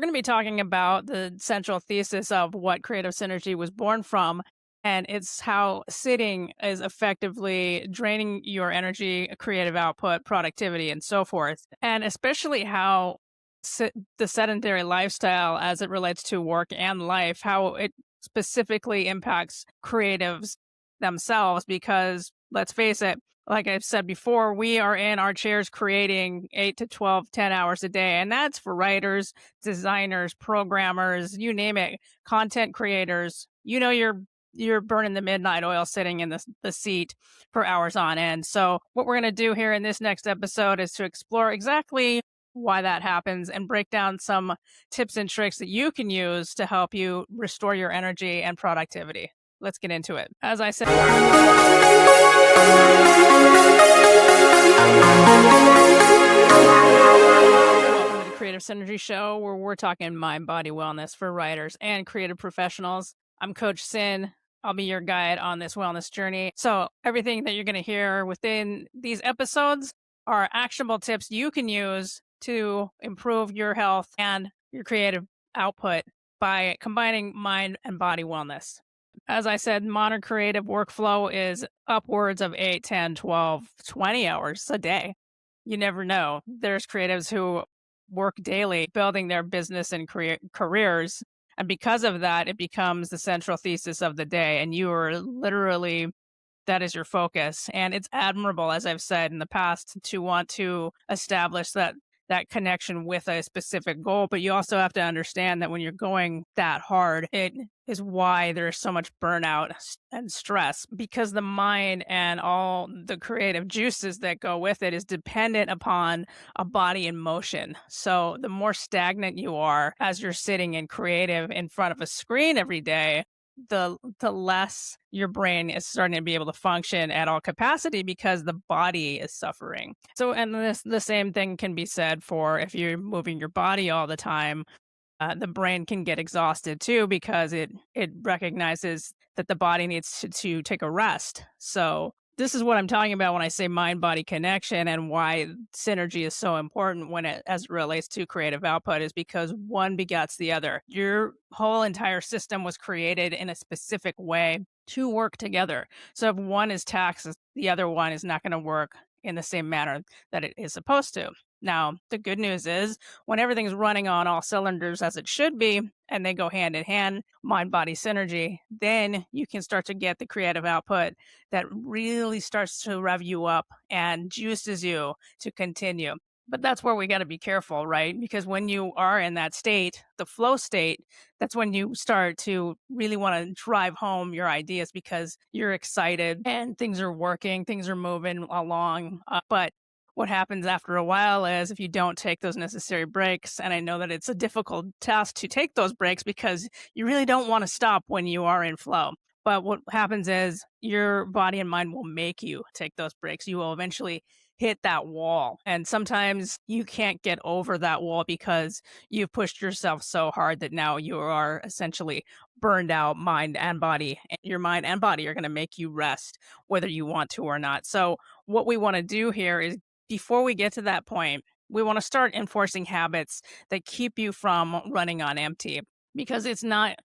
We're going to be talking about the central thesis of what creative synergy was born from. And it's how sitting is effectively draining your energy, creative output, productivity, and so forth. And especially how the sedentary lifestyle, as it relates to work and life, how it specifically impacts creatives themselves. Because let's face it, like I've said before, we are in our chairs creating 8 to 12, 10 hours a day. And that's for writers, designers, programmers, you name it, content creators. You're burning the midnight oil sitting in the seat for hours on end. So what we're going to do here in this next episode is to explore exactly why that happens and break down some tips and tricks that you can use to help you restore your energy and productivity. Let's get into it. As I said, welcome to the Creative Synergy Show, where we're talking mind body wellness for writers and creative professionals. I'm Coach Sin. I'll be your guide on this wellness journey. So everything that you're going to hear within these episodes are actionable tips you can use to improve your health and your creative output by combining mind and body wellness. As I said, modern creative workflow is upwards of 8, 10, 12, 20 hours a day. You never know. There's creatives who work daily building their business and careers. And because of that, it becomes the central thesis of the day. And you are literally, that is your focus. And it's admirable, as I've said in the past, to want to establish that connection with a specific goal. But you also have to understand that when you're going that hard, it is why there's so much burnout and stress, because the mind and all the creative juices that go with it is dependent upon a body in motion. So the more stagnant you are as you're sitting in creative in front of a screen every day, the less your brain is starting to be able to function at all capacity because the body is suffering. So, and the same thing can be said for if you're moving your body all the time. The brain can get exhausted too because it recognizes that the body needs to take a rest. So this is what I'm talking about when I say mind body connection, and why synergy is so important when it as it relates to creative output, is because one begets the other. Your whole entire system was created in a specific way to work together. So if one is taxed, the other one is not going to work in the same manner that it is supposed to. Now, the good news is when everything's running on all cylinders as it should be, and they go hand in hand, mind body synergy, then you can start to get the creative output that really starts to rev you up and juices you to continue. But that's where we got to be careful, right? Because when you are in that state, the flow state, that's when you start to really want to drive home your ideas because you're excited and things are working, things are moving along. But what happens after a while is if you don't take those necessary breaks, and I know that it's a difficult task to take those breaks because you really don't want to stop when you are in flow. But what happens is your body and mind will make you take those breaks. You will eventually hit that wall. And sometimes you can't get over that wall because you've pushed yourself so hard that now you are essentially burned out, mind and body. And your mind and body are going to make you rest, whether you want to or not. So what we want to do here is, before we get to that point, we want to start enforcing habits that keep you from running on empty, because it's not,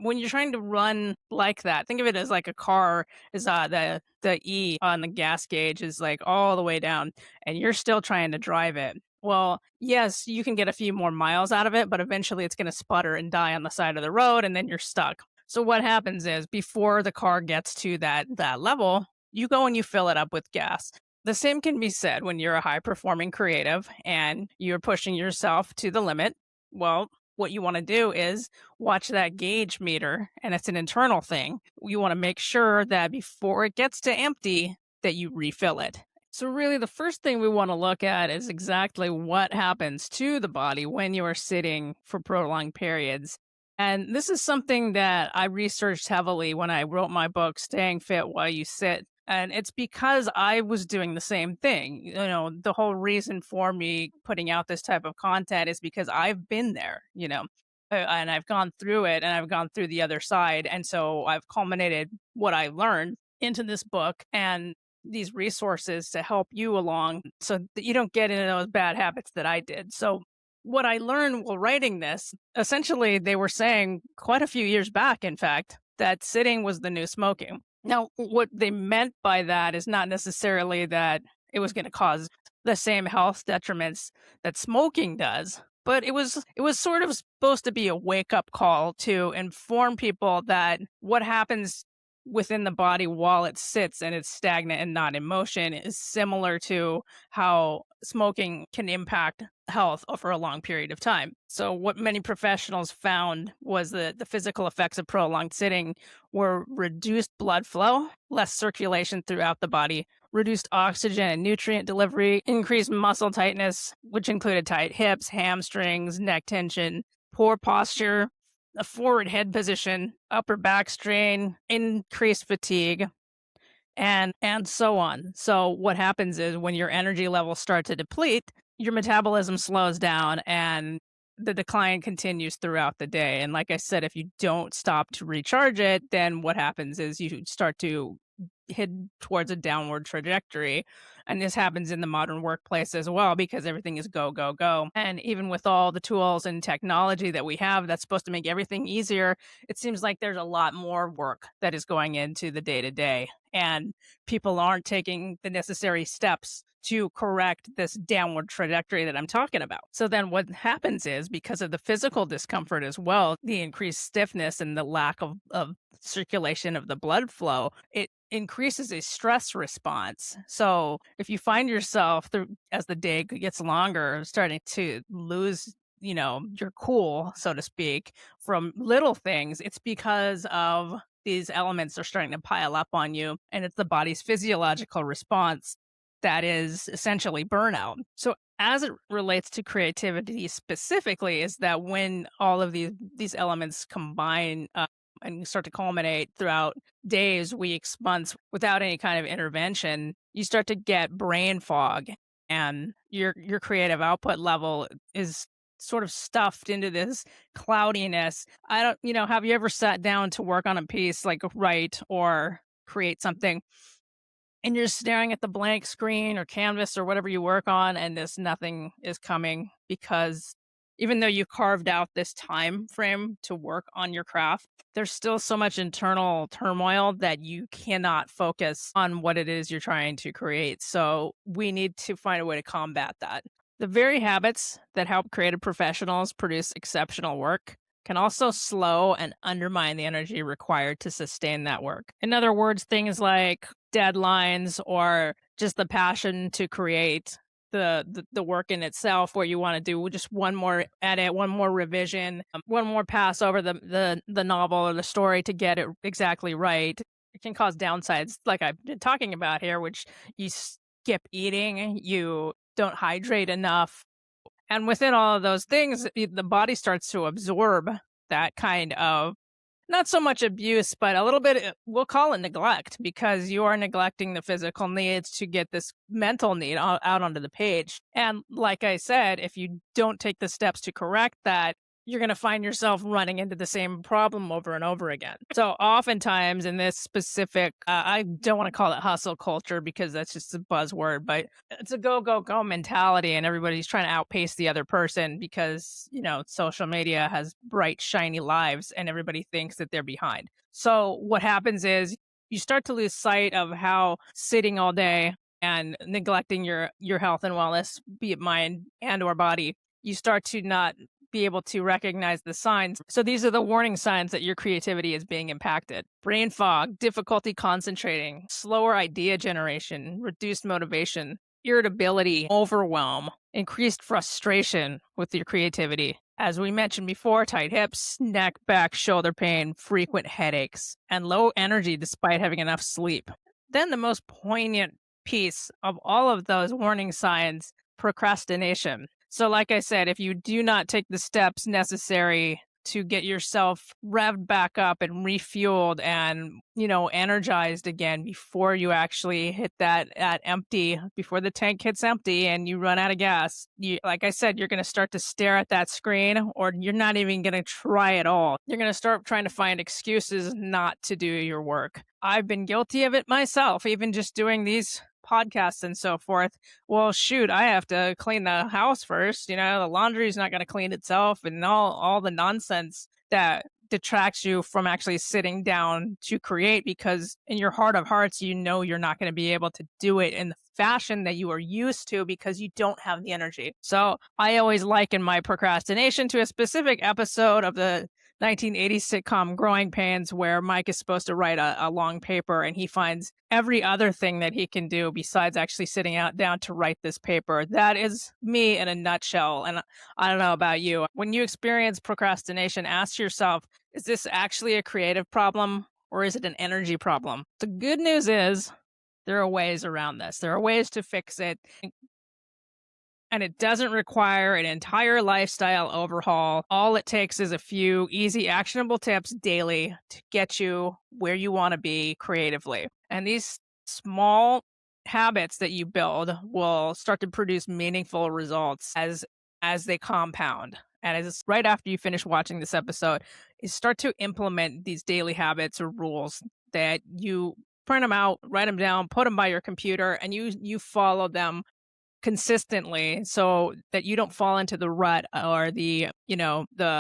when you're trying to run like that, think of it as like a car is the E on the gas gauge is like all the way down and you're still trying to drive it. Well, yes, you can get a few more miles out of it, but eventually it's going to sputter and die on the side of the road and then you're stuck. So what happens is before the car gets to that level, you go and you fill it up with gas. The same can be said when you're a high performing creative and you're pushing yourself to the limit. Well, what you want to do is watch that gauge meter, and it's an internal thing. You want to make sure that before it gets to empty, that you refill it. So really the first thing we want to look at is exactly what happens to the body when you are sitting for prolonged periods. And this is something that I researched heavily when I wrote my book, Staying Fit While You Sit. And it's because I was doing the same thing. You know, the whole reason for me putting out this type of content is because I've been there, and I've gone through it and I've gone through the other side. And so I've culminated what I learned into this book and these resources to help you along so that you don't get into those bad habits that I did. So what I learned while writing this, essentially, they were saying quite a few years back, in fact, that sitting was the new smoking. Now, what they meant by that is not necessarily that it was going to cause the same health detriments that smoking does, but it was sort of supposed to be a wake up call to inform people that what happens within the body while it sits and it's stagnant and not in motion is similar to how smoking can impact health over a long period of time. So, what many professionals found was that the physical effects of prolonged sitting were reduced blood flow, less circulation throughout the body, reduced oxygen and nutrient delivery, increased muscle tightness, which included tight hips, hamstrings, neck tension, poor posture, a forward head position, upper back strain, increased fatigue, and so on. So what happens is when your energy levels start to deplete, your metabolism slows down and the decline continues throughout the day. And like I said, if you don't stop to recharge it, then what happens is you start to head towards a downward trajectory. And this happens in the modern workplace as well because everything is go, go, go. And even with all the tools and technology that we have that's supposed to make everything easier, it seems like there's a lot more work that is going into the day to day. And people aren't taking the necessary steps to correct this downward trajectory that I'm talking about. So then what happens is because of the physical discomfort as well, the increased stiffness and the lack of circulation of the blood flow, it increases a stress response. So if you find yourself as the day gets longer, starting to lose, your cool, so to speak, from little things, it's because of these elements are starting to pile up on you. And it's the body's physiological response that is essentially burnout. So as it relates to creativity specifically, is that when all of these elements combine and start to culminate throughout days, weeks, months without any kind of intervention, you start to get brain fog, and your creative output level is sort of stuffed into this cloudiness. I don't, have you ever sat down to work on a piece, like write or create something, and you're staring at the blank screen or canvas or whatever you work on, and this nothing is coming because even though you carved out this time frame to work on your craft, there's still so much internal turmoil that you cannot focus on what it is you're trying to create. So we need to find a way to combat that. The very habits that help creative professionals produce exceptional work can also slow and undermine the energy required to sustain that work. In other words, things like deadlines or just the passion to create the work in itself, where you want to do just one more edit, one more revision, one more pass over the novel or the story to get it exactly right. It can cause downsides like I've been talking about here, which you skip eating, you don't hydrate enough, and within all of those things, the body starts to absorb that kind of, not so much abuse, but a little bit, we'll call it neglect, because you are neglecting the physical needs to get this mental need out onto the page. And like I said, if you don't take the steps to correct that, you're going to find yourself running into the same problem over and over again. So oftentimes in this specific, I don't want to call it hustle culture because that's just a buzzword, but it's a go, go, go mentality, and everybody's trying to outpace the other person because, social media has bright, shiny lives and everybody thinks that they're behind. So what happens is you start to lose sight of how sitting all day and neglecting your health and wellness, be it mind and or body, you start to not be able to recognize the signs. So these are the warning signs that your creativity is being impacted. Brain fog, difficulty concentrating, slower idea generation, reduced motivation, irritability, overwhelm, increased frustration with your creativity. As we mentioned before, tight hips, neck, back, shoulder pain, frequent headaches, and low energy despite having enough sleep. Then the most poignant piece of all of those warning signs, procrastination. So like I said, if you do not take the steps necessary to get yourself revved back up and refueled and, energized again before you actually hit that at empty, before the tank hits empty and you run out of gas, like I said, you're going to start to stare at that screen, or you're not even going to try at all. You're going to start trying to find excuses not to do your work. I've been guilty of it myself, even just doing these podcasts and so forth. Well, shoot, I have to clean the house first. The laundry's not going to clean itself, and all the nonsense that detracts you from actually sitting down to create, because in your heart of hearts, you're not going to be able to do it in the fashion that you are used to because you don't have the energy. So I always liken my procrastination to a specific episode of the 1980s sitcom Growing Pains, where Mike is supposed to write a long paper and he finds every other thing that he can do besides actually sitting out down to write this paper. That is me in a nutshell. And I don't know about you. When you experience procrastination, ask yourself, is this actually a creative problem or is it an energy problem? The good news is there are ways around this. There are ways to fix it. And it doesn't require an entire lifestyle overhaul. All it takes is a few easy, actionable tips daily to get you where you want to be creatively. And these small habits that you build will start to produce meaningful results as they compound. And as right after you finish watching this episode, is start to implement these daily habits or rules that you print them out, write them down, put them by your computer, and you follow them consistently so that you don't fall into the rut or the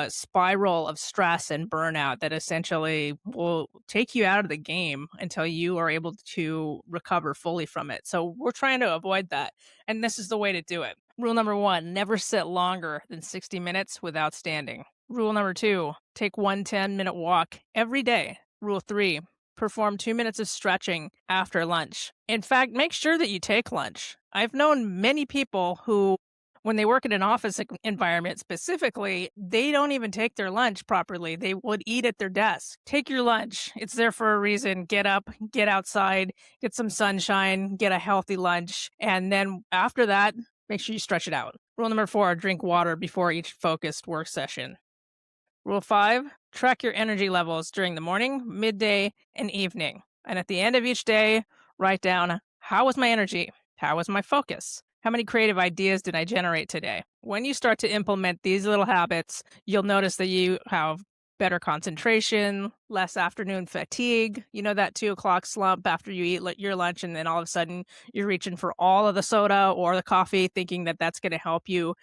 spiral of stress and burnout that essentially will take you out of the game until you are able to recover fully from it. So we're trying to avoid that, and this is the way to do it. Rule number 1, never sit longer than 60 minutes without standing. Rule number 2, take 1 10-minute walk every day. Rule 3, perform 2 minutes of stretching after lunch. In fact, make sure that you take lunch. I've known many people who, when they work in an office environment specifically, they don't even take their lunch properly. They would eat at their desk. Take your lunch. It's there for a reason. Get up, get outside, get some sunshine, get a healthy lunch. And then after that, make sure you stretch it out. Rule number 4, drink water before each focused work session. Rule 5, track your energy levels during the morning, midday, and evening. And at the end of each day, write down, how was my energy? How was my focus? How many creative ideas did I generate today? When you start to implement these little habits, you'll notice that you have better concentration, less afternoon fatigue, that 2 o'clock slump after you eat your lunch, and then all of a sudden you're reaching for all of the soda or the coffee thinking that that's going to help you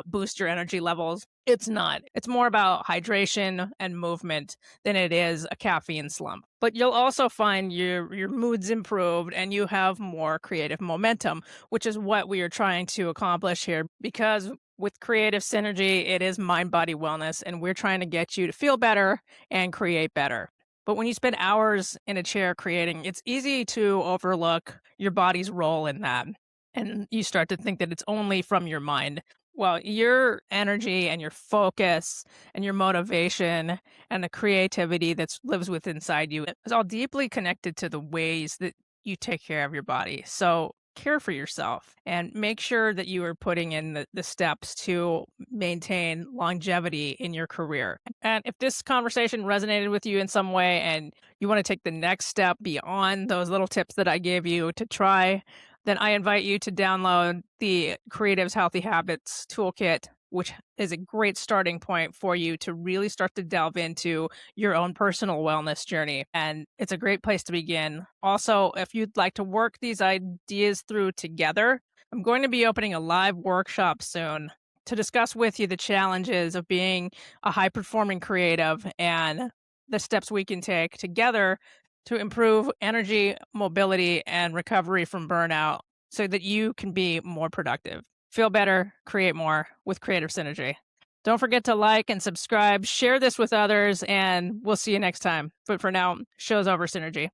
boost your energy levels. It's not. It's more about hydration and movement than it is a caffeine slump. But you'll also find your mood's improved and you have more creative momentum, which is what we are trying to accomplish here. Because with creative synergy, it is mind body wellness, and we're trying to get you to feel better and create better. But when you spend hours in a chair creating, it's easy to overlook your body's role in that. And you start to think that it's only from your mind. Well, your energy and your focus and your motivation and the creativity that lives within inside you is all deeply connected to the ways that you take care of your body. So care for yourself and make sure that you are putting in the steps to maintain longevity in your career. And if this conversation resonated with you in some way and you want to take the next step beyond those little tips that I gave you to try, then I invite you to download the Creative's Healthy Habits Toolkit, which is a great starting point for you to really start to delve into your own personal wellness journey. And it's a great place to begin. Also, if you'd like to work these ideas through together, I'm going to be opening a live workshop soon to discuss with you the challenges of being a high-performing creative and the steps we can take together to improve energy, mobility, and recovery from burnout so that you can be more productive. Feel better, create more with Creative Synergy. Don't forget to like and subscribe, share this with others, and we'll see you next time. But for now, show's over, Synergy.